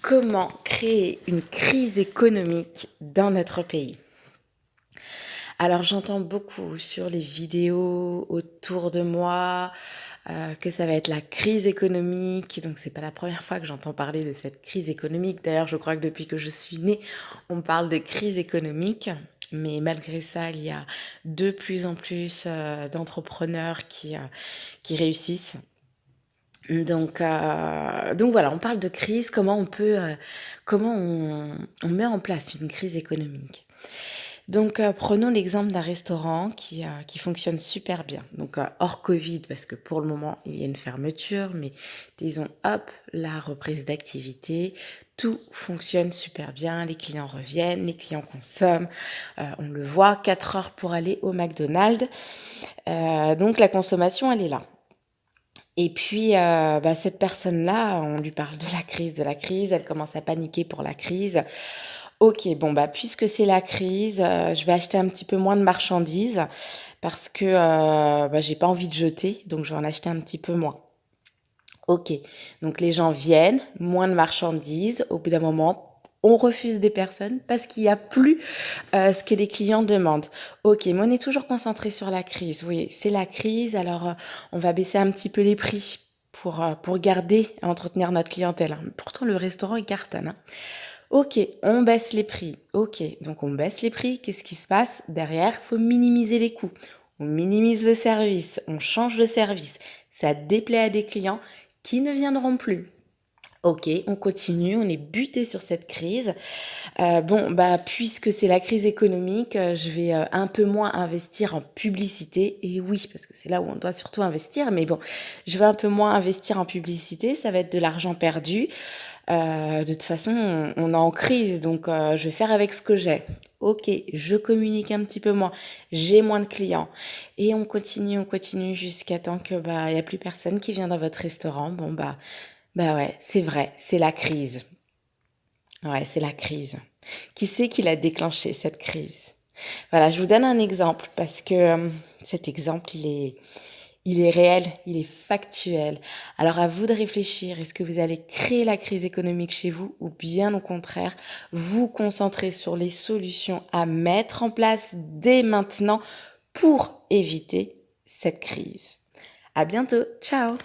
Comment créer une crise économique dans notre pays? Alors j'entends beaucoup sur les vidéos autour de moi que ça va être la crise économique. Donc c'est pas la première fois que j'entends parler de cette crise économique. D'ailleurs, je crois que depuis que je suis née, on parle de crise économique. Mais malgré ça, il y a de plus en plus d'entrepreneurs qui réussissent. Donc voilà, on parle de crise, comment on met en place une crise économique. Donc prenons l'exemple d'un restaurant qui fonctionne super bien. Donc hors Covid, parce que pour le moment il y a une fermeture, mais disons hop, la reprise d'activité, tout fonctionne super bien, les clients reviennent, les clients consomment, on le voit, 4 heures pour aller au McDonald's. Donc la consommation elle est là. Et puis, cette personne-là, on lui parle de la crise, elle commence à paniquer pour la crise. Ok, bon, puisque c'est la crise, je vais acheter un petit peu moins de marchandises parce que j'ai pas envie de jeter, donc je vais en acheter un petit peu moins. Ok, donc les gens viennent, moins de marchandises, au bout d'un moment, on refuse des personnes parce qu'il n'y a plus ce que les clients demandent. Ok, mais on est toujours concentré sur la crise. Oui, c'est la crise, alors on va baisser un petit peu les prix pour garder et entretenir notre clientèle. Pourtant, le restaurant, il cartonne. Hein. Ok, on baisse les prix. Ok, donc on baisse les prix. Qu'est-ce qui se passe? Derrière, il faut minimiser les coûts. On minimise le service, on change de service. Ça déplaît à des clients qui ne viendront plus. Ok, on continue, on est buté sur cette crise. Puisque c'est la crise économique, je vais un peu moins investir en publicité. Et oui, parce que c'est là où on doit surtout investir. Mais bon, je vais un peu moins investir en publicité. Ça va être de l'argent perdu. De toute façon, on est en crise, donc je vais faire avec ce que j'ai. Ok, je communique un petit peu moins, j'ai moins de clients. Et on continue jusqu'à temps que y a plus personne qui vient dans votre restaurant. Ouais, c'est vrai, c'est la crise. Ouais, c'est la crise. Qui c'est qui l'a déclenché, cette crise? Voilà, je vous donne un exemple parce que cet exemple, il est réel, il est factuel. Alors à vous de réfléchir, est-ce que vous allez créer la crise économique chez vous ou bien au contraire, vous concentrer sur les solutions à mettre en place dès maintenant pour éviter cette crise? À bientôt, ciao!